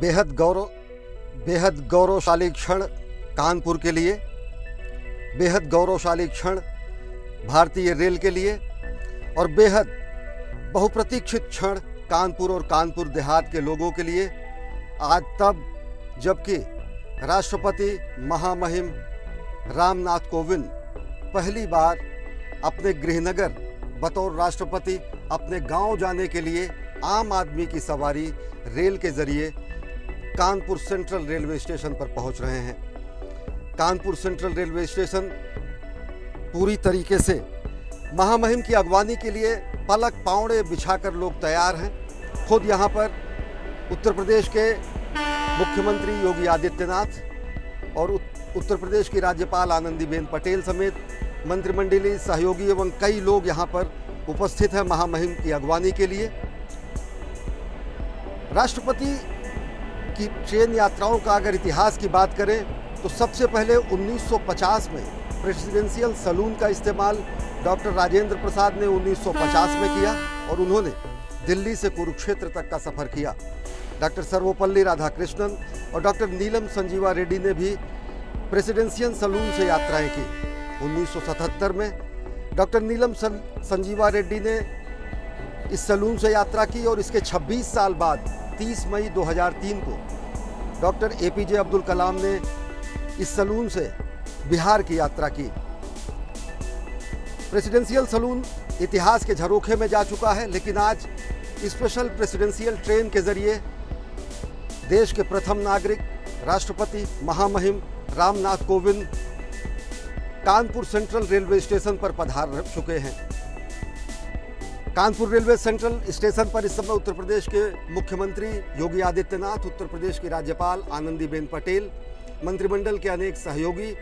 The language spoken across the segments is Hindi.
बेहद गौरवशाली क्षण कानपुर के लिए, बेहद गौरवशाली क्षण भारतीय रेल के लिए और बेहद बहुप्रतीक्षित क्षण कानपुर और कानपुर देहात के लोगों के लिए। आज तब जबकि राष्ट्रपति महामहिम रामनाथ कोविंद पहली बार अपने गृहनगर बतौर राष्ट्रपति अपने गांव जाने के लिए आम आदमी की सवारी रेल के जरिए कानपुर सेंट्रल रेलवे स्टेशन पर पहुंच रहे हैं। कानपुर सेंट्रल रेलवे स्टेशन पूरी तरीके से महामहिम की अगवानी के लिए पलक पावड़े बिछाकर लोग तैयार हैं। खुद यहां पर उत्तर प्रदेश के मुख्यमंत्री योगी आदित्यनाथ और उत्तर प्रदेश की राज्यपाल आनंदीबेन पटेल समेत मंत्रिमंडलीय सहयोगी एवं कई लोग यहां पर उपस्थित हैं महामहिम की अगवानी के लिए। राष्ट्रपति की ट्रेन यात्राओं का अगर इतिहास की बात करें तो सबसे पहले 1950 में प्रेसिडेंशियल सलून का इस्तेमाल डॉक्टर राजेंद्र प्रसाद ने 1950 में किया और उन्होंने दिल्ली से कुरुक्षेत्र तक का सफ़र किया। डॉक्टर सर्वपल्ली राधाकृष्णन और डॉक्टर नीलम संजीवा रेड्डी ने भी प्रेसिडेंशियल सलून से यात्राएं की। 1977 में डॉक्टर नीलम संजीवा रेड्डी ने इस सलून से यात्रा की और इसके 26 साल बाद 30 मई 2003 को डॉक्टर APJ अब्दुल कलाम ने इस सलून से बिहार की यात्रा की। प्रेसिडेंशियल सलून इतिहास के झरोखे में जा चुका है, लेकिन आज स्पेशल प्रेसिडेंशियल ट्रेन के जरिए देश के प्रथम नागरिक राष्ट्रपति महामहिम Ramnath Kovind Kanpur central railway station पर पधार चुके हैं। कानपुर रेलवे सेंट्रल स्टेशन पर इस समय उत्तर प्रदेश के मुख्यमंत्री योगी आदित्यनाथ, उत्तर प्रदेश की राज्यपाल आनंदीबेन पटेल, मंत्रिमंडल के अनेक सहयोगी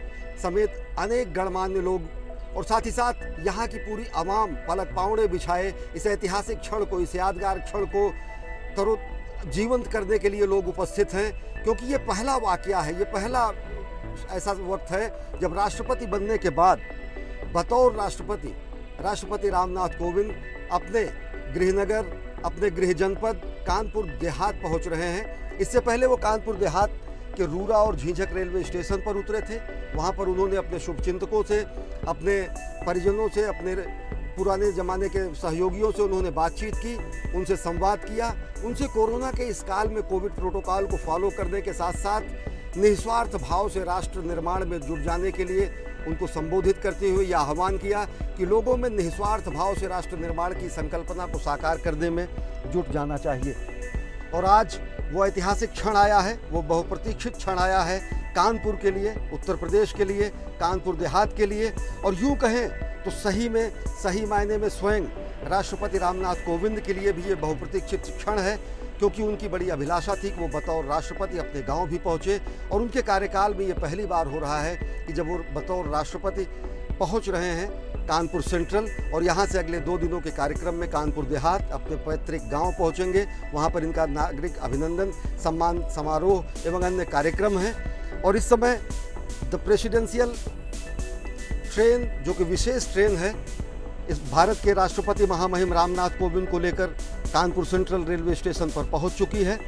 समेत अनेक गणमान्य लोग और साथ ही साथ यहाँ की पूरी आवाम पलक पावड़े बिछाए इस ऐतिहासिक क्षण को, इस यादगार क्षण को जीवंत करने के लिए लोग उपस्थित हैं। क्योंकि ये पहला वाकया है, ये पहला ऐसा वक्त है जब राष्ट्रपति बनने के बाद बतौर राष्ट्रपति रामनाथ कोविंद अपने गृहनगर, अपने गृह जनपद कानपुर देहात पहुंच रहे हैं। इससे पहले वो कानपुर देहात के रूरा और झींझक रेलवे स्टेशन पर उतरे थे। वहां पर उन्होंने अपने शुभचिंतकों से, अपने परिजनों से, अपने पुराने ज़माने के सहयोगियों से उन्होंने बातचीत की, उनसे संवाद किया, उनसे कोरोना के इस काल में कोविड प्रोटोकॉल को फॉलो करने के साथ साथ निस्वार्थ भाव से राष्ट्र निर्माण में जुट जाने के लिए उनको संबोधित करते हुए यह आह्वान किया कि लोगों में निस्वार्थ भाव से राष्ट्र निर्माण की संकल्पना को साकार करने में जुट जाना चाहिए। और आज वो ऐतिहासिक क्षण आया है, वो बहुप्रतीक्षित क्षण आया है कानपुर के लिए, उत्तर प्रदेश के लिए, कानपुर देहात के लिए। और यूँ कहें तो सही मायने में स्वयं राष्ट्रपति रामनाथ कोविंद के लिए भी ये बहुप्रतीक्षित क्षण है, क्योंकि उनकी बड़ी अभिलाषा थी कि वो बतौर राष्ट्रपति अपने गांव भी पहुंचे। और उनके कार्यकाल में ये पहली बार हो रहा है कि जब वो बतौर राष्ट्रपति पहुंच रहे हैं कानपुर सेंट्रल, और यहाँ से अगले 2 दिनों के कार्यक्रम में कानपुर देहात अपने पैतृक गांव पहुंचेंगे। वहाँ पर इनका नागरिक अभिनंदन, सम्मान समारोह एवं अन्य कार्यक्रम हैं। और इस समय द प्रेसिडेंशियल ट्रेन, जो कि विशेष ट्रेन है, इस भारत के राष्ट्रपति महामहिम रामनाथ कोविंद को लेकर कानपुर सेंट्रल रेलवे स्टेशन पर पहुंच चुकी है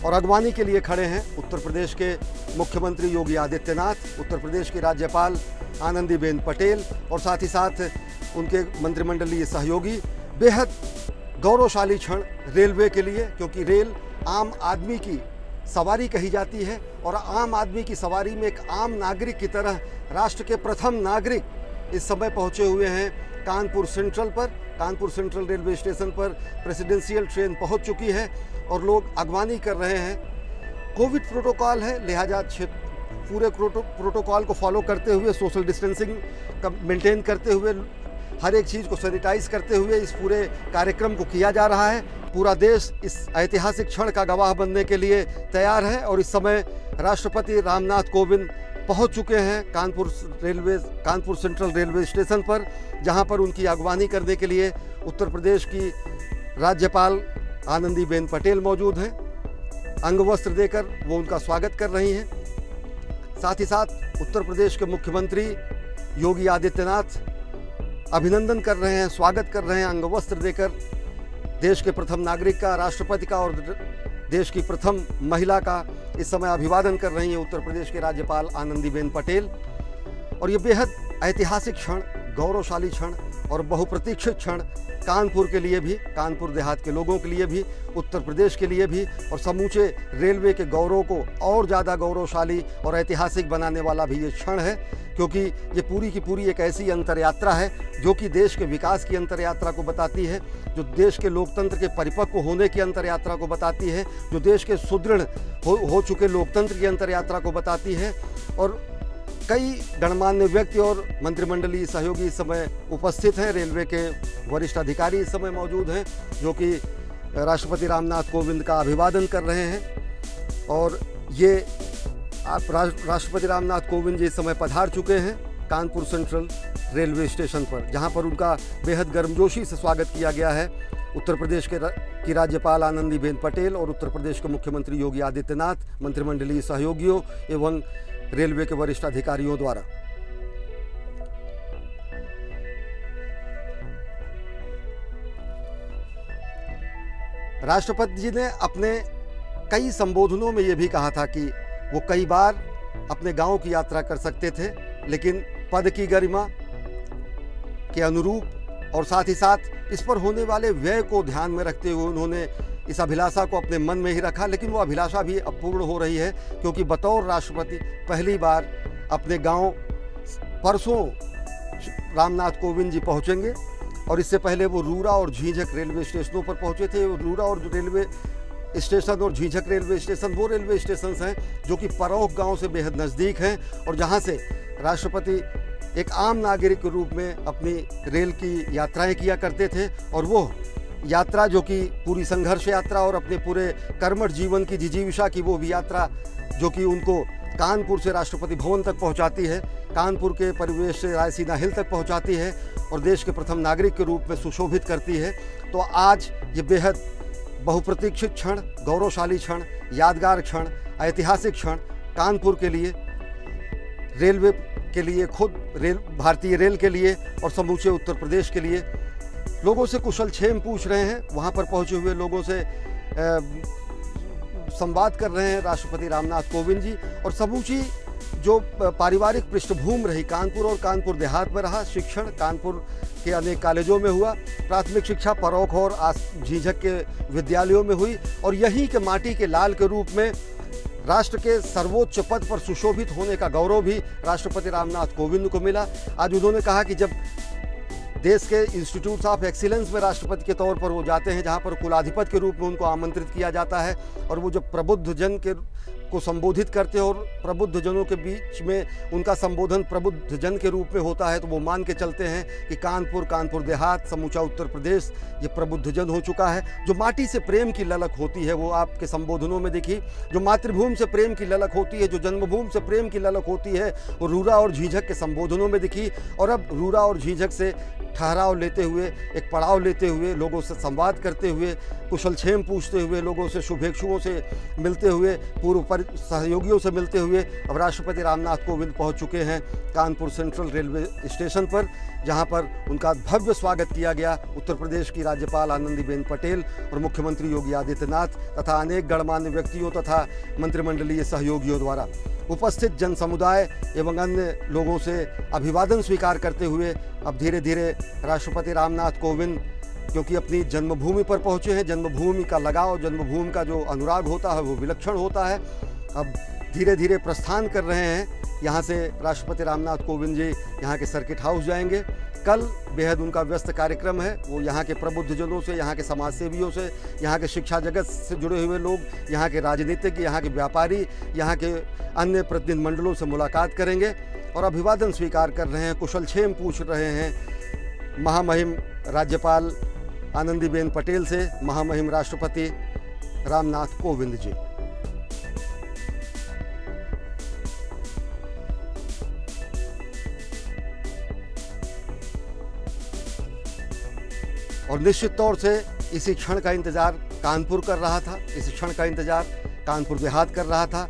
और अगवानी के लिए खड़े हैं उत्तर प्रदेश के मुख्यमंत्री योगी आदित्यनाथ, उत्तर प्रदेश की राज्यपाल आनंदीबेन पटेल और साथ ही साथ उनके मंत्रिमंडलीय सहयोगी। बेहद गौरवशाली क्षण रेलवे के लिए, क्योंकि रेल आम आदमी की सवारी कही जाती है और आम आदमी की सवारी में एक आम नागरिक की तरह राष्ट्र के प्रथम नागरिक इस समय पहुंचे हुए हैं कानपुर सेंट्रल पर। कानपुर सेंट्रल रेलवे स्टेशन पर प्रेसिडेंशियल ट्रेन पहुंच चुकी है और लोग अगवानी कर रहे हैं। कोविड प्रोटोकॉल है, लिहाजा पूरे प्रोटोकॉल को फॉलो करते हुए, सोशल डिस्टेंसिंग का मेंटेन करते हुए, हर एक चीज़ को सैनिटाइज करते हुए इस पूरे कार्यक्रम को किया जा रहा है। पूरा देश इस ऐतिहासिक क्षण का गवाह बनने के लिए तैयार है और इस समय राष्ट्रपति रामनाथ कोविंद पहुंच चुके हैं कानपुर सेंट्रल रेलवे स्टेशन पर, जहां पर उनकी अगवानी करने के लिए उत्तर प्रदेश की राज्यपाल आनंदीबेन पटेल मौजूद हैं। अंगवस्त्र देकर वो उनका स्वागत कर रही हैं। साथ ही साथ उत्तर प्रदेश के मुख्यमंत्री योगी आदित्यनाथ अभिनंदन कर रहे हैं, स्वागत कर रहे हैं अंगवस्त्र देकर देश के प्रथम नागरिक का, राष्ट्रपति का और देश की प्रथम महिला का इस समय अभिवादन कर रही हैं उत्तर प्रदेश के राज्यपाल आनंदीबेन पटेल। और ये बेहद ऐतिहासिक क्षण, गौरवशाली क्षण और बहुप्रतीक्षित क्षण कानपुर के लिए भी, कानपुर देहात के लोगों के लिए भी, उत्तर प्रदेश के लिए भी और समूचे रेलवे के गौरव को और ज़्यादा गौरवशाली और ऐतिहासिक बनाने वाला भी ये क्षण है, क्योंकि ये पूरी की पूरी एक ऐसी अंतरयात्रा है जो कि देश के विकास की अंतरयात्रा को बताती है, जो देश के लोकतंत्र के परिपक्व होने की अंतरयात्रा को बताती है, जो देश के सुदृढ़ हो चुके लोकतंत्र की अंतरयात्रा को बताती है। और कई गणमान्य व्यक्ति और मंत्रिमंडलीय सहयोगी इस समय उपस्थित हैं, रेलवे के वरिष्ठ अधिकारी इस समय मौजूद हैं जो कि राष्ट्रपति रामनाथ कोविंद का अभिवादन कर रहे हैं। और ये राष्ट्रपति रामनाथ कोविंद जी इस समय पधार चुके हैं कानपुर सेंट्रल रेलवे स्टेशन पर, जहां पर उनका बेहद गर्मजोशी से स्वागत किया गया है उत्तर प्रदेश की राज्यपाल आनंदीबेन पटेल और उत्तर प्रदेश के मुख्यमंत्री योगी आदित्यनाथ, मंत्रिमंडलीय सहयोगियों एवं रेलवे के वरिष्ठ अधिकारियों द्वारा। राष्ट्रपति जी ने अपने कई संबोधनों में यह भी कहा था कि वो कई बार अपने गांव की यात्रा कर सकते थे, लेकिन पद की गरिमा के अनुरूप और साथ ही साथ इस पर होने वाले व्यय को ध्यान में रखते हुए उन्होंने इस अभिलाषा को अपने मन में ही रखा। लेकिन वो अभिलाषा भी अब पूर्ण हो रही है, क्योंकि बतौर राष्ट्रपति पहली बार अपने गांव परसों रामनाथ कोविंद जी पहुंचेंगे। और इससे पहले वो रूरा और झीझक रेलवे स्टेशनों पर पहुंचे थे। रूरा और रेलवे स्टेशन और झीझक रेलवे स्टेशन वो रेलवे स्टेशन हैं जो कि परौख गांव से बेहद नज़दीक हैं और जहां से राष्ट्रपति एक आम नागरिक के रूप में अपनी रेल की यात्राएं किया करते थे। और वो यात्रा जो कि पूरी संघर्ष यात्रा और अपने पूरे कर्मठ जीवन की जिजीविषा की वो भी यात्रा जो कि उनको कानपुर से राष्ट्रपति भवन तक पहुंचाती है, कानपुर के परिवेश से रायसीना हिल तक पहुंचाती है और देश के प्रथम नागरिक के रूप में सुशोभित करती है। तो आज ये बेहद बहुप्रतीक्षित क्षण, गौरवशाली क्षण, यादगार क्षण, ऐतिहासिक क्षण कानपुर के लिए, रेलवे के लिए, खुद भारतीय रेल के लिए और समूचे उत्तर प्रदेश के लिए। लोगों से कुशल क्षेम पूछ रहे हैं, वहाँ पर पहुँचे हुए लोगों से संवाद कर रहे हैं राष्ट्रपति रामनाथ कोविंद जी। और समूची जो पारिवारिक पृष्ठभूमि रही कानपुर और कानपुर देहात में रहा, शिक्षण कानपुर के अनेक कॉलेजों में हुआ, प्राथमिक शिक्षा परौख और झीझक के विद्यालयों में हुई और यहीं के माटी के लाल के रूप में राष्ट्र के सर्वोच्च पद पर सुशोभित होने का गौरव भी राष्ट्रपति रामनाथ कोविंद को मिला। आज उन्होंने कहा कि जब देश के इंस्टीट्यूट्स ऑफ एक्सीलेंस में राष्ट्रपति के तौर पर वो जाते हैं, जहां पर कुलाधिपति के रूप में उनको आमंत्रित किया जाता है और वो जब प्रबुद्ध जन को संबोधित करते हैं और प्रबुद्ध जनों के बीच में उनका संबोधन प्रबुद्ध जन के रूप में होता है, तो वो मान के चलते हैं कि कानपुर देहात, समूचा उत्तर प्रदेश ये प्रबुद्ध जन हो चुका है। जो माटी से प्रेम की ललक होती है वो आपके संबोधनों में दिखी, जो मातृभूमि से प्रेम की ललक होती है, जो जन्मभूमि से प्रेम की ललक होती है, वो रूरा और झीझक के संबोधनों में दिखी। और अब रूरा और झीझक से ठहराव लेते हुए, एक पड़ाव लेते हुए, लोगों से संवाद करते हुए, कुशल क्षेम पूछते हुए, लोगों से, शुभेच्छुओं से मिलते हुए, पूर्व सहयोगियों से मिलते हुए अब राष्ट्रपति रामनाथ कोविंद पहुंच चुके हैं कानपुर सेंट्रल रेलवे स्टेशन पर, जहां पर उनका भव्य स्वागत किया गया उत्तर प्रदेश की राज्यपाल आनंदीबेन पटेल और मुख्यमंत्री योगी आदित्यनाथ तथा अनेक गणमान्य व्यक्तियों तथा मंत्रिमंडलीय सहयोगियों द्वारा। उपस्थित जन समुदाय एवं अन्य लोगों से अभिवादन स्वीकार करते हुए अब धीरे धीरे राष्ट्रपति रामनाथ कोविंद, क्योंकि अपनी जन्मभूमि पर पहुँचे हैं, जन्मभूमि का लगाव, जन्मभूमि का जो अनुराग होता है वो विलक्षण होता है, अब धीरे धीरे प्रस्थान कर रहे हैं। यहाँ से राष्ट्रपति रामनाथ कोविंद जी यहाँ के सर्किट हाउस जाएंगे। कल बेहद उनका व्यस्त कार्यक्रम है, वो यहाँ के प्रबुद्धजनों से, यहाँ के समाजसेवियों से, यहाँ के शिक्षा जगत से जुड़े हुए लोग, यहाँ के राजनीतिज्ञ, यहाँ के व्यापारी, यहाँ के अन्य प्रतिनिधिमंडलों से मुलाकात करेंगे और अभिवादन स्वीकार कर रहे हैं, कुशल क्षेम पूछ रहे हैं महामहिम राज्यपाल आनंदीबेन पटेल से, महामहिम राष्ट्रपति रामनाथ कोविंद जी। और निश्चित तौर से इसी क्षण का इंतज़ार कानपुर कर रहा था, इस क्षण का इंतज़ार कानपुर देहात कर रहा था,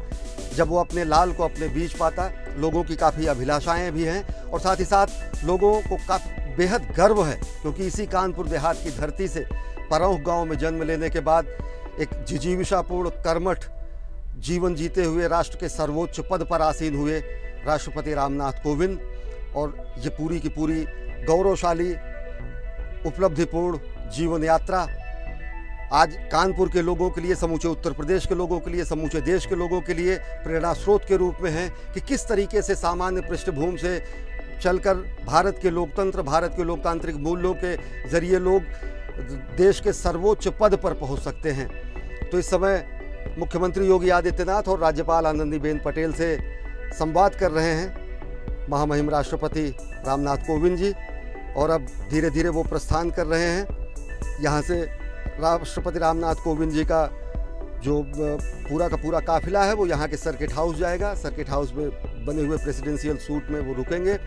जब वो अपने लाल को अपने बीच पाता। लोगों की काफ़ी अभिलाषाएं भी हैं और साथ ही साथ लोगों को बेहद गर्व है, क्योंकि इसी कानपुर देहात की धरती से परौख गांव में जन्म लेने के बाद एक जिजीविषापूर्ण कर्मठ जीवन जीते हुए राष्ट्र के सर्वोच्च पद पर आसीन हुए राष्ट्रपति रामनाथ कोविंद, और ये पूरी की पूरी गौरवशाली उपलब्धिपूर्ण जीवन यात्रा आज कानपुर के लोगों के लिए, समूचे उत्तर प्रदेश के लोगों के लिए, समूचे देश के लोगों के लिए प्रेरणा स्रोत के रूप में है कि किस तरीके से सामान्य पृष्ठभूमि से चलकर भारत के लोकतंत्र, भारत के लोकतांत्रिक मूल्यों के जरिए लोग देश के सर्वोच्च पद पर पहुंच सकते हैं। तो इस समय मुख्यमंत्री योगी आदित्यनाथ और राज्यपाल आनंदीबेन पटेल से संवाद कर रहे हैं महामहिम राष्ट्रपति रामनाथ कोविंद जी, और अब धीरे धीरे वो प्रस्थान कर रहे हैं। यहाँ से राष्ट्रपति रामनाथ कोविंद जी का जो पूरा का पूरा काफिला है वो यहाँ के सर्किट हाउस जाएगा। सर्किट हाउस में बने हुए प्रेसिडेंशियल सूट में वो रुकेंगे।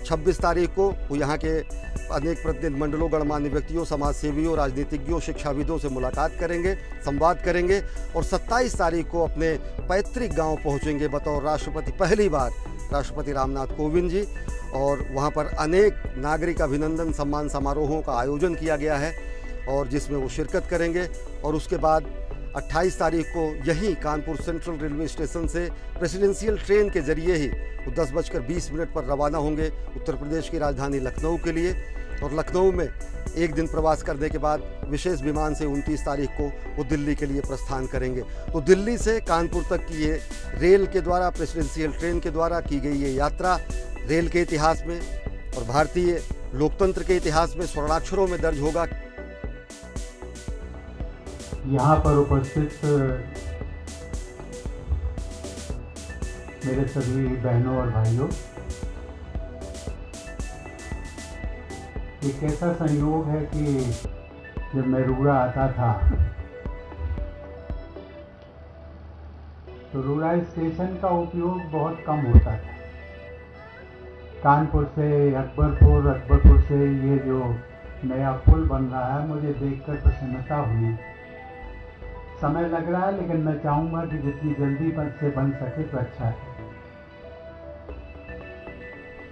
26 तारीख को वो यहाँ के अनेक प्रतिनिधिमंडलों, गणमान्य व्यक्तियों, समाजसेवियों, राजनीतिज्ञों, शिक्षाविदों से मुलाकात करेंगे, संवाद करेंगे, और 27 तारीख को अपने पैतृक गांव पहुँचेंगे बतौर राष्ट्रपति, पहली बार राष्ट्रपति रामनाथ कोविंद जी। और वहाँ पर अनेक नागरिक अभिनंदन सम्मान समारोहों का आयोजन किया गया है और जिसमें वो शिरकत करेंगे। और उसके बाद 28 तारीख को यहीं कानपुर सेंट्रल रेलवे स्टेशन से प्रेसिडेंशियल ट्रेन के जरिए ही वो 10:20 पर रवाना होंगे उत्तर प्रदेश की राजधानी लखनऊ के लिए, और लखनऊ में एक दिन प्रवास करने के बाद विशेष विमान से 29 तारीख को वो दिल्ली के लिए प्रस्थान करेंगे। तो दिल्ली से कानपुर तक की ये रेल के द्वारा, प्रेसिडेंशियल ट्रेन के द्वारा की गई ये यात्रा रेल के इतिहास में और भारतीय लोकतंत्र के इतिहास में स्वर्णाक्षरों में दर्ज होगा। यहाँ पर उपस्थित मेरे सभी बहनों और भाइयों, एक ऐसा संयोग है कि जब मैं रूड़ा आता था तो रूड़ा स्टेशन का उपयोग बहुत कम होता था। कानपुर से अकबरपुर, अकबरपुर से ये जो नया पुल बन रहा है, मुझे देखकर प्रसन्नता हुई। समय लग रहा है, लेकिन मैं चाहूँगा कि जितनी जल्दी से बन सके तो अच्छा है।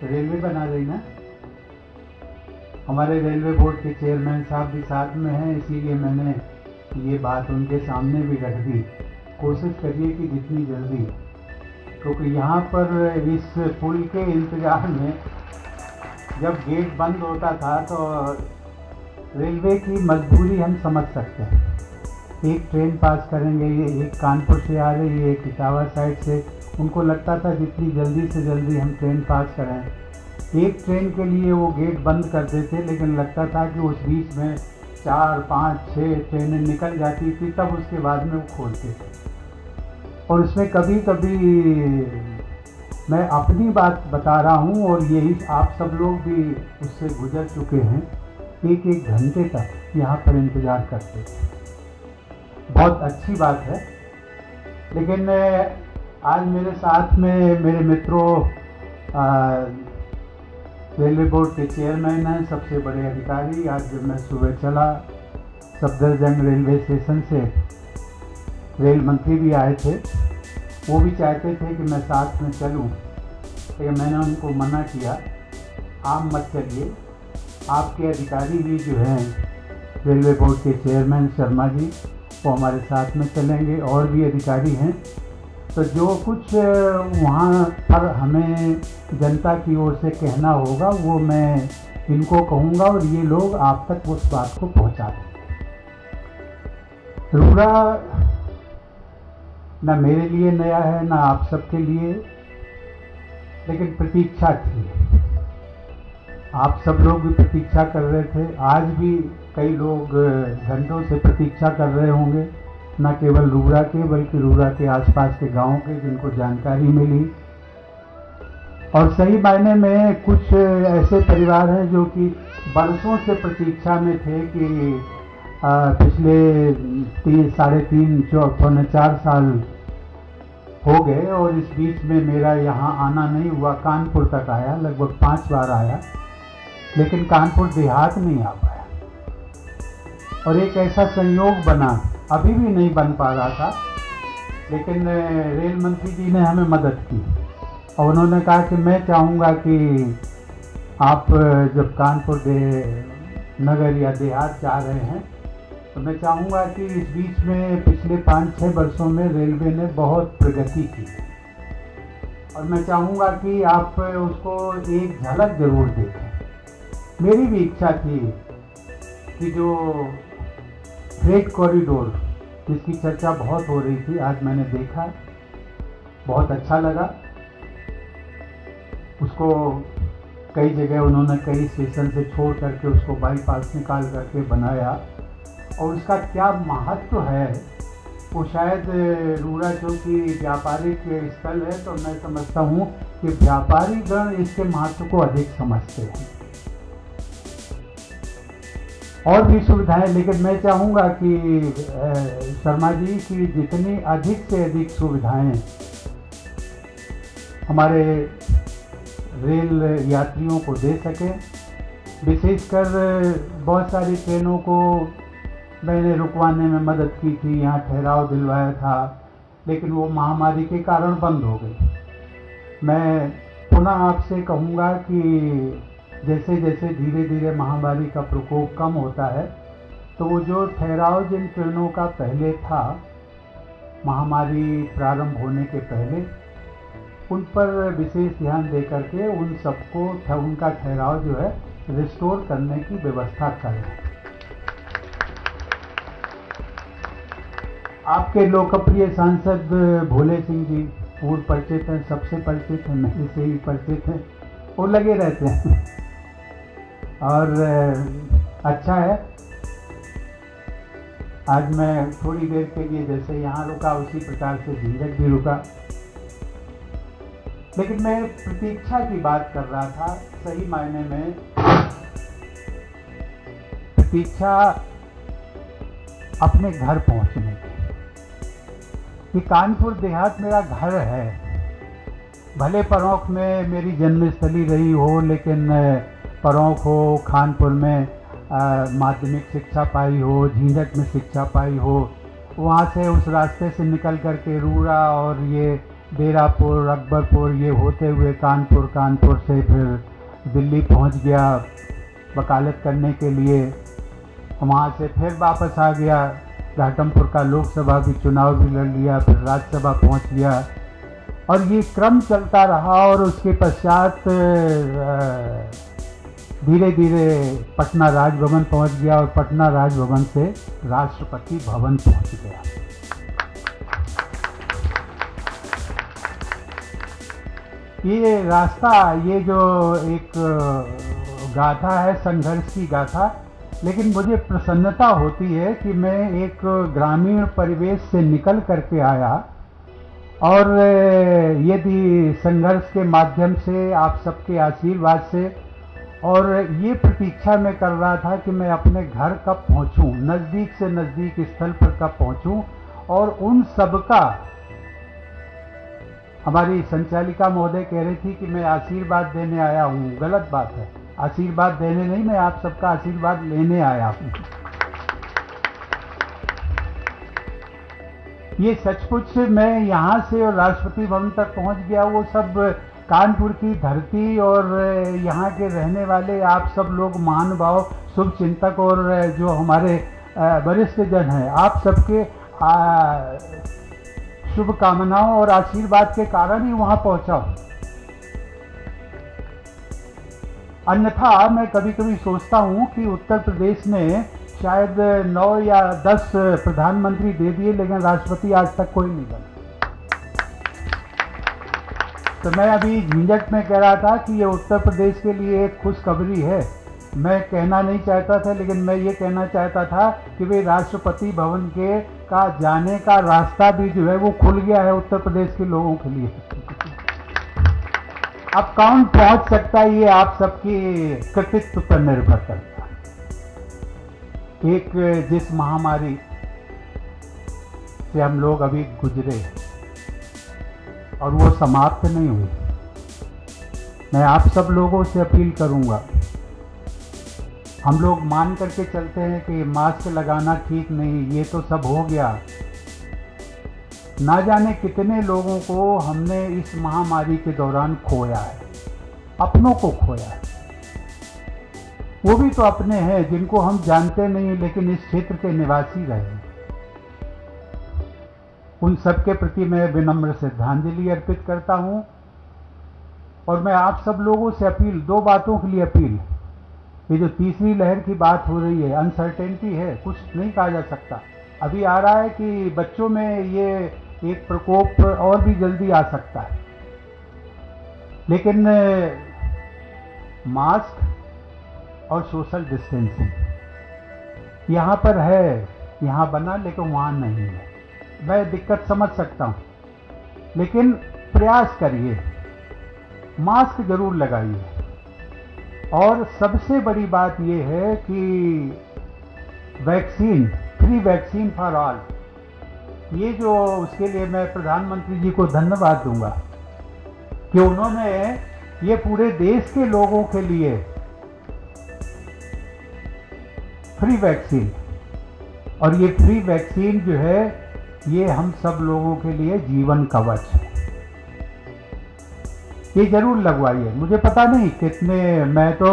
रेलवे बना रही ना, हमारे रेलवे बोर्ड के चेयरमैन साहब भी साथ में हैं, इसीलिए मैंने ये बात उनके सामने भी रख दी। कोशिश करिए कि जितनी जल्दी, क्योंकि यहाँ पर इस पुल के इंतजार में जब गेट बंद होता था तो रेलवे की मजबूरी हम समझ सकते हैं। एक ट्रेन पास करेंगे, ये एक कानपुर से आ रही है, एक इटावा साइड से, उनको लगता था जितनी जल्दी से जल्दी हम ट्रेन पास करें। एक ट्रेन के लिए वो गेट बंद कर देते, लेकिन लगता था कि उस बीच में 4, 5, 6 ट्रेनें निकल जाती थी, तब उसके बाद में वो खोलते थे। और इसमें कभी कभी मैं अपनी बात बता रहा हूँ और यही आप सब लोग भी उससे गुजर चुके हैं, 1-1 घंटे तक यहाँ पर इंतज़ार करते थे। बहुत अच्छी बात है। लेकिन आज मेरे साथ में मेरे मित्रों, रेलवे बोर्ड के चेयरमैन हैं, सबसे बड़े अधिकारी। आज जब मैं सुबह चला, सफदरजंग रेलवे स्टेशन से रेल मंत्री भी आए थे, वो भी चाहते थे कि मैं साथ में चलूं, लेकिन मैंने उनको मना किया, आप मत चलिए। आपके अधिकारी भी जो हैं रेलवे बोर्ड के चेयरमैन शर्मा जी, वो हमारे साथ में चलेंगे, और भी अधिकारी हैं। तो जो कुछ वहाँ पर हमें जनता की ओर से कहना होगा वो मैं इनको कहूँगा और ये लोग आप तक उस बात को पहुँचा देंगे। रूड़ा न मेरे लिए नया है, न आप सबके लिए, लेकिन प्रतीक्षा थी। आप सब लोग भी प्रतीक्षा कर रहे थे। आज भी कई लोग घंटों से प्रतीक्षा कर रहे होंगे, न केवल रूड़ा के बल्कि रूड़ा के आसपास के गांवों के, जिनको जानकारी मिली। और सही मायने में कुछ ऐसे परिवार हैं जो कि बरसों से प्रतीक्षा में थे कि पिछले 3-3.5-4 साल हो गए और इस बीच में मेरा यहाँ आना नहीं हुआ। कानपुर तक आया, लगभग 5 बार आया, लेकिन कानपुर देहात नहीं आ पाया। और एक ऐसा संयोग बना, अभी भी नहीं बन पा रहा था, लेकिन रेल मंत्री जी ने हमें मदद की और उन्होंने कहा कि मैं चाहूँगा कि आप जब कानपुर नगर या देहात जा रहे हैं तो मैं चाहूँगा कि इस बीच में पिछले 5-6 वर्षों में रेलवे ने बहुत प्रगति की और मैं चाहूँगा कि आप उसको एक झलक जरूर देखें। मेरी भी इच्छा थी कि जो फ्रेट कॉरिडोर जिसकी चर्चा बहुत हो रही थी, आज मैंने देखा, बहुत अच्छा लगा। उसको कई जगह उन्होंने कई स्टेशन से छोड़ करके उसको बाईपास निकाल करके बनाया और उसका क्या महत्व है वो शायद रूड़ा चौकी व्यापारिक स्थल है, तो मैं समझता हूँ कि व्यापारी गण इसके महत्व को अधिक समझते हैं। और भी सुविधाएं, लेकिन मैं चाहूँगा कि शर्मा जी की जितनी अधिक से अधिक सुविधाएं हमारे रेल यात्रियों को दे सकें। विशेषकर बहुत सारी ट्रेनों को मैंने रुकवाने में मदद की थी, यहाँ ठहराव दिलवाया था, लेकिन वो महामारी के कारण बंद हो गई। मैं पुनः आपसे कहूँगा कि जैसे जैसे धीरे धीरे महामारी का प्रकोप कम होता है तो वो जो ठहराव जिन ट्रेनों का पहले था महामारी प्रारंभ होने के पहले, उन पर विशेष ध्यान दे करके उन सबको उनका ठहराव जो है रिस्टोर करने की व्यवस्था करें। आपके लोकप्रिय सांसद भोले सिंह जी पूर्व परिचित हैं, सबसे परिचित हैं, मेरे से ही परिचित हैं, वो लगे रहते हैं और अच्छा है। आज मैं थोड़ी देर के लिए जैसे यहाँ रुका उसी प्रकार से झंझट भी रुका, लेकिन मैं प्रतीक्षा की बात कर रहा था। सही मायने में प्रतीक्षा अपने घर पहुंचने की। ये कानपुर देहात मेरा घर है, भले परौंख में मेरी जन्मस्थली रही हो, लेकिन परौंख हो, खानपुर में माध्यमिक शिक्षा पाई हो, झंझट में शिक्षा पाई हो, वहाँ से उस रास्ते से निकल करके रूड़ा और ये डेरापुर, अकबरपुर, ये होते हुए कानपुर, कानपुर से फिर दिल्ली पहुँच गया वकालत करने के लिए। वहाँ से फिर वापस आ गया, घाटमपुर का लोकसभा भी चुनाव भी लड़ लिया, फिर राज्यसभा पहुँच गया और ये क्रम चलता रहा और उसके पश्चात धीरे धीरे पटना राजभवन पहुँच गया और पटना राजभवन से राष्ट्रपति भवन पहुँच गया। ये रास्ता, ये जो एक गाथा है, संघर्ष की गाथा, लेकिन मुझे प्रसन्नता होती है कि मैं एक ग्रामीण परिवेश से निकल करके आया और यदि संघर्ष के माध्यम से, आप सबके आशीर्वाद से, और ये प्रतीक्षा मैं कर रहा था कि मैं अपने घर कब पहुंचूं, नज़दीक से नज़दीक स्थल पर कब पहुंचूं और उन सबका, हमारी संचालिका महोदय कह रही थी कि मैं आशीर्वाद देने आया हूँ। गलत बात है, आशीर्वाद देने नहीं, मैं आप सबका आशीर्वाद लेने आया हूँ। ये सचमुच मैं यहाँ से और राष्ट्रपति भवन तक पहुँच गया, वो सब कानपुर की धरती और यहाँ के रहने वाले आप सब लोग महानुभाव, शुभ चिंतक और जो हमारे वरिष्ठ जन हैं, आप सबके शुभकामनाओं और आशीर्वाद के कारण ही वहाँ पहुँचा हूँ। अन्यथा मैं कभी कभी सोचता हूँ कि उत्तर प्रदेश ने शायद 9 या 10 प्रधानमंत्री दे दिए, लेकिन राष्ट्रपति आज तक कोई नहीं बना। तो मैं अभी झंझट में कह रहा था कि ये उत्तर प्रदेश के लिए एक खुशखबरी है। मैं कहना नहीं चाहता था, लेकिन मैं ये कहना चाहता था कि भाई राष्ट्रपति भवन के का जाने का रास्ता भी जो है वो खुल गया है उत्तर प्रदेश के लोगों के लिए। अब कौन पहुंच सकता है ये आप सबकी कृतित्व पर निर्भर करता है। एक जिस महामारी से हम लोग अभी गुजरे और वो समाप्त नहीं हुई, मैं आप सब लोगों से अपील करूंगा, हम लोग मान करके चलते हैं कि मास्क लगाना ठीक नहीं, ये तो सब हो गया। ना जाने कितने लोगों को हमने इस महामारी के दौरान खोया है, अपनों को खोया है। वो भी तो अपने हैं जिनको हम जानते नहीं लेकिन इस क्षेत्र के निवासी रहे। उन सबके प्रति मैं विनम्र श्रद्धांजलि अर्पित करता हूं। और मैं आप सब लोगों से अपील, दो बातों के लिए अपील। ये जो तीसरी लहर की बात हो रही है, अनसर्टेनिटी है, कुछ नहीं कहा जा सकता। अभी आ रहा है कि बच्चों में ये एक प्रकोप और भी जल्दी आ सकता है, लेकिन मास्क और सोशल डिस्टेंसिंग यहाँ पर है, यहाँ बना, लेकिन वहाँ नहीं है। मैं दिक्कत समझ सकता हूँ, लेकिन प्रयास करिए, मास्क जरूर लगाइए। और सबसे बड़ी बात यह है कि vaccine, free vaccine for all, ये जो, उसके लिए मैं प्रधानमंत्री जी को धन्यवाद दूंगा कि उन्होंने ये पूरे देश के लोगों के लिए फ्री वैक्सीन, और ये फ्री वैक्सीन जो है ये हम सब लोगों के लिए जीवन कवच है। ये जरूर लगवाइए। मुझे पता नहीं कितने, मैं तो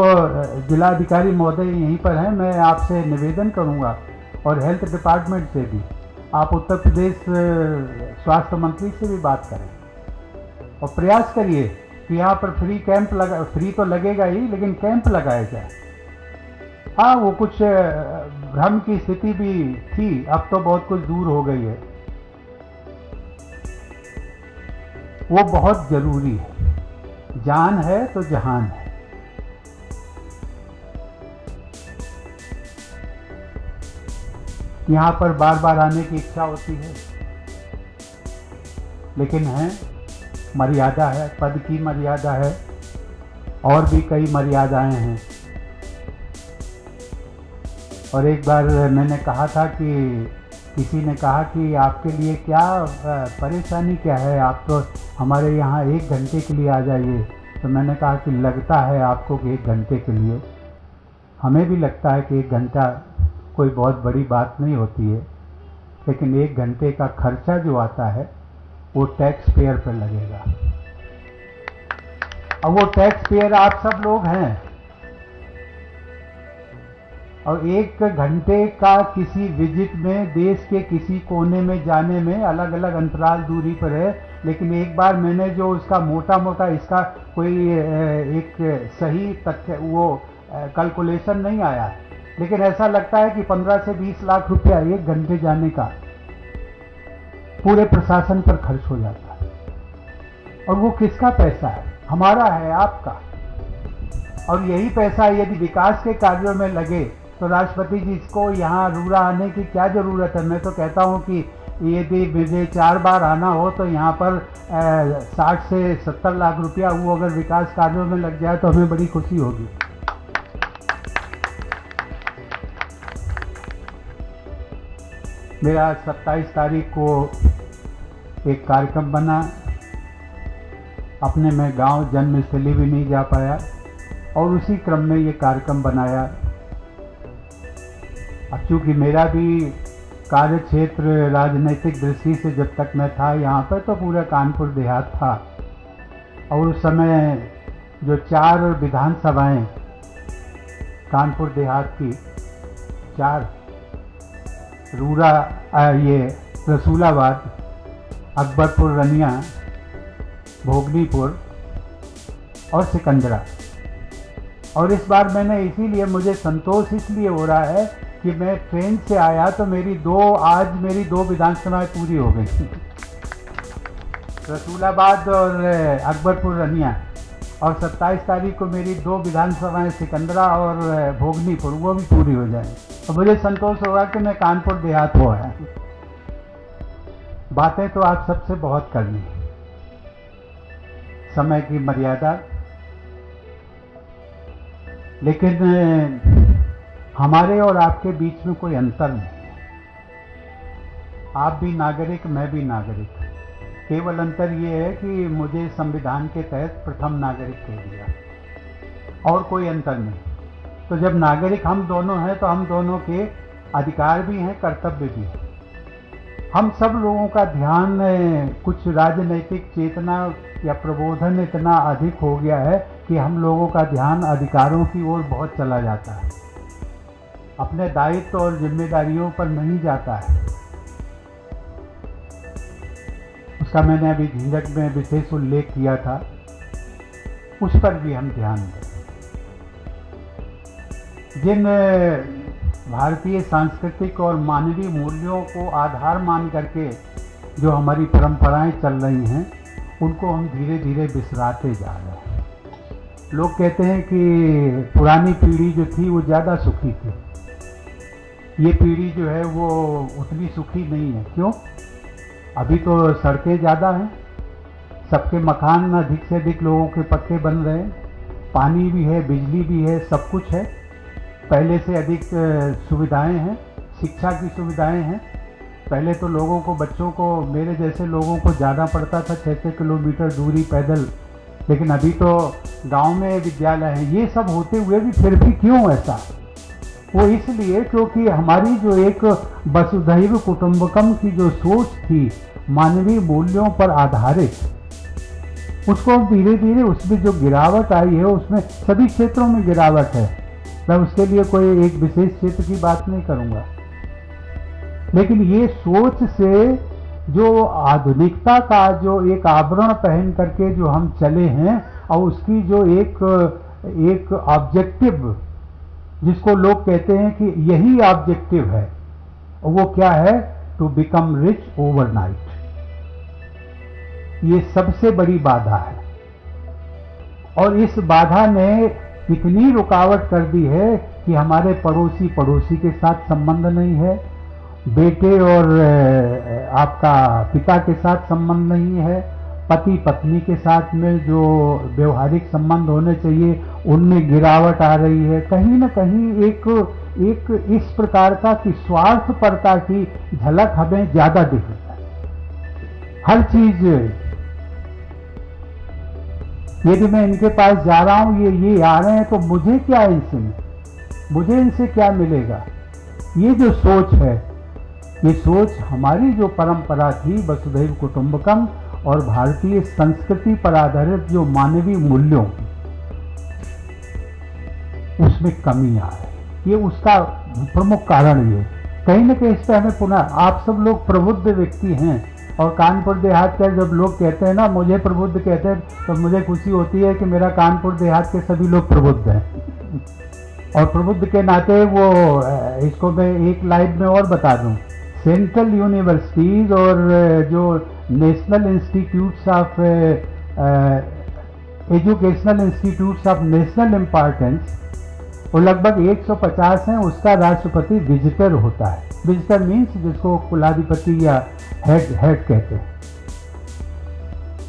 जिलाधिकारी महोदय यहीं पर हैं, मैं आपसे निवेदन करूंगा और हेल्थ डिपार्टमेंट से भी, आप उत्तर प्रदेश स्वास्थ्य मंत्री से भी बात करें और प्रयास करिए कि यहाँ पर फ्री कैंप लगा, फ्री तो लगेगा ही, लेकिन कैंप लगाया जाए। हाँ, वो कुछ भ्रम की स्थिति भी थी, अब तो बहुत कुछ दूर हो गई है। वो बहुत जरूरी है। जान है तो जहान है। यहां पर बार बार आने की इच्छा होती है, लेकिन है, मर्यादा है, पद की मर्यादा है, और भी कई मर्यादाएं हैं। और एक बार मैंने कहा था कि किसी ने कहा कि आपके लिए क्या परेशानी क्या है, आप तो हमारे यहाँ 1 घंटे के लिए आ जाइए। तो मैंने कहा कि लगता है आपको कि 1 घंटे के लिए, हमें भी लगता है कि 1 घंटा कोई बहुत बड़ी बात नहीं होती है, लेकिन 1 घंटे का खर्चा जो आता है वो टैक्स पेयर पर लगेगा। अब वो टैक्स पेयर आप सब लोग हैं, और 1 घंटे का किसी विजिट में, देश के किसी कोने में जाने में, अलग अलग अंतराल दूरी पर है, लेकिन एक बार मैंने जो उसका मोटा मोटा इसका कोई एक सही तथ्य, वो कैलकुलेशन नहीं आया, लेकिन ऐसा लगता है कि 15 से 20 लाख रुपया 1 घंटे जाने का पूरे प्रशासन पर खर्च हो जाता है। और वो किसका पैसा है? हमारा है, आपका। और यही पैसा यदि विकास के कार्यों में लगे तो राष्ट्रपति जी को यहाँ रूरा आने की क्या ज़रूरत है? मैं तो कहता हूँ कि यदि मुझे 4 बार आना हो तो यहाँ पर 60 से 70 लाख रुपया वो अगर विकास कार्यों में लग जाए तो हमें बड़ी खुशी होगी। मेरा 27 तारीख को एक कार्यक्रम बना, अपने मैं गांव जन्मस्थली भी नहीं जा पाया, और उसी क्रम में ये कार्यक्रम बनाया। अब चूँकि मेरा भी कार्य क्षेत्र राजनीतिक दृष्टि से जब तक मैं था यहाँ पर, तो पूरा कानपुर देहात था, और उस समय जो 4 विधानसभाएं कानपुर देहात की, 4, रूरा, ये रसूलाबाद, अकबरपुर, रनिया, भोगनीपुर और सिकंदरा। और इस बार मैंने, इसीलिए मुझे संतोष इसलिए हो रहा है कि मैं ट्रेन से आया तो आज मेरी 2 विधानसभाएं पूरी हो गई, रसूलाबाद और अकबरपुर, रनिया। और 27 तारीख को मेरी 2 विधानसभाएं सिकंदरा और भोगनीपुर, वो भी पूरी हो जाए, तो मुझे संतोष होगा कि मैं कानपुर देहात हो आया। बातें तो आप सबसे बहुत करनी है, समय की मर्यादा, लेकिन हमारे और आपके बीच में कोई अंतर नहीं। आप भी नागरिक, मैं भी नागरिक, केवल अंतर ये है कि मुझे संविधान के तहत प्रथम नागरिक कह दिया, और कोई अंतर नहीं। तो जब नागरिक हम दोनों हैं तो हम दोनों के अधिकार भी हैं, कर्तव्य भी है। हम सब लोगों का ध्यान कुछ राजनैतिक चेतना या प्रबोधन इतना अधिक हो गया है कि हम लोगों का ध्यान अधिकारों की ओर बहुत चला जाता है, अपने दायित्व और जिम्मेदारियों पर नहीं जाता है। उसका मैंने अभी झंझट में विशेष उल्लेख किया था, उस पर भी हम ध्यान दें। जिन भारतीय सांस्कृतिक और मानवीय मूल्यों को आधार मान करके जो हमारी परंपराएं चल रही हैं, उनको हम धीरे धीरे बिसराते जा रहे हैं। लोग कहते हैं कि पुरानी पीढ़ी जो थी वो ज़्यादा सुखी थी, ये पीढ़ी जो है वो उतनी सुखी नहीं है। क्यों? अभी तो सड़कें ज़्यादा हैं, सबके मकान अधिक से अधिक लोगों के पक्के बन रहे हैं, पानी भी है, बिजली भी है, सब कुछ है, पहले से अधिक सुविधाएं हैं, शिक्षा की सुविधाएं हैं। पहले तो लोगों को, बच्चों को, मेरे जैसे लोगों को ज़्यादा पड़ता था 6-6 किलोमीटर दूरी पैदल, लेकिन अभी तो गांव में विद्यालय हैं। ये सब होते हुए भी फिर भी क्यों ऐसा? वो इसलिए क्योंकि हमारी जो एक वसुधैव कुटुंबकम की जो सोच थी मानवीय मूल्यों पर आधारित, उसको धीरे धीरे उसमें जो गिरावट आई है, उसमें सभी क्षेत्रों में गिरावट है। मैं उसके लिए कोई एक विशेष क्षेत्र की बात नहीं करूंगा, लेकिन ये सोच से जो आधुनिकता का जो एक आवरण पहन करके जो हम चले हैं, और उसकी जो एक ऑब्जेक्टिव, जिसको लोग कहते हैं कि यही ऑब्जेक्टिव है, वो क्या है? To become rich overnight. ये सबसे बड़ी बाधा है, और इस बाधा ने इतनी रुकावट कर दी है कि हमारे पड़ोसी के साथ संबंध नहीं है, बेटे और आपका पिता के साथ संबंध नहीं है, पति पत्नी के साथ में जो व्यवहारिक संबंध होने चाहिए उनमें गिरावट आ रही है। कहीं ना कहीं एक इस प्रकार का कि स्वार्थपरता की झलक हमें ज्यादा दिख रही है। हर चीज, यदि मैं इनके पास जा रहा हूं, ये आ रहे हैं, तो मुझे क्या है इनसे, मुझे इनसे क्या मिलेगा? ये जो सोच है, ये सोच हमारी जो परंपरा थी वसुधैव कुटुंबकम और भारतीय संस्कृति पर आधारित जो मानवीय मूल्यों, उसमें कमी आ रही है। ये उसका प्रमुख कारण ये कहीं न कहीं। इस पर हमें पुनः, आप सब लोग प्रबुद्ध व्यक्ति हैं, और कानपुर देहात के जब लोग कहते हैं ना, मुझे प्रबुद्ध कहते हैं, तो मुझे खुशी होती है कि मेरा कानपुर देहात के सभी लोग प्रबुद्ध हैं। और प्रबुद्ध के नाते वो, इसको मैं एक लाइन में और बता दूं, सेंट्रल यूनिवर्सिटीज और जो national institutes of educational institutes of national importance, वो लगभग 150 हैं। उसका राष्ट्रपति विजिटर होता है। विजिटर मीन्स जिसको कुलाधिपति या हेड कहते हैं।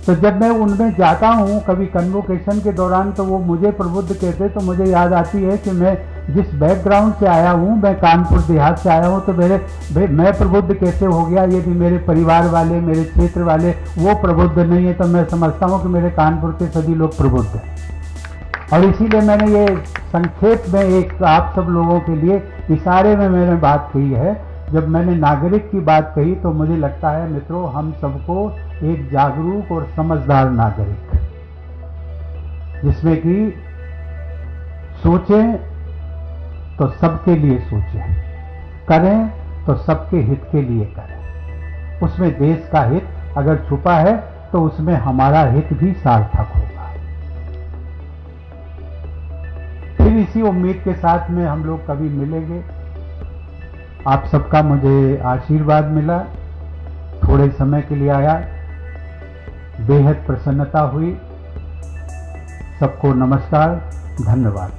तो जब मैं उनमें जाता हूँ कभी कन्वोकेशन के दौरान, तो वो मुझे प्रबुद्ध कहते, तो मुझे याद आती है कि मैं जिस बैकग्राउंड से आया हूँ, मैं कानपुर देहात से आया हूँ, तो मैं प्रबुद्ध कैसे हो गया? यदि मेरे परिवार वाले, मेरे क्षेत्र वाले वो प्रबुद्ध नहीं है, तो मैं समझता हूँ कि मेरे कानपुर के सभी लोग प्रबुद्ध हैं। और इसीलिए मैंने ये संक्षेप में एक आप सब लोगों के लिए इशारे में मैंने बात कही है। जब मैंने नागरिक की बात कही, तो मुझे लगता है मित्रों, हम सबको एक जागरूक और समझदार नागरिक, जिसमें कि सोचें तो सबके लिए सोचें, करें तो सबके हित के लिए करें। उसमें देश का हित अगर छुपा है, तो उसमें हमारा हित भी सार्थक होगा। फिर इसी उम्मीद के साथ में हम लोग कभी मिलेंगे। आप सबका मुझे आशीर्वाद मिला, थोड़े समय के लिए आया, बेहद प्रसन्नता हुई। सबको नमस्कार, धन्यवाद।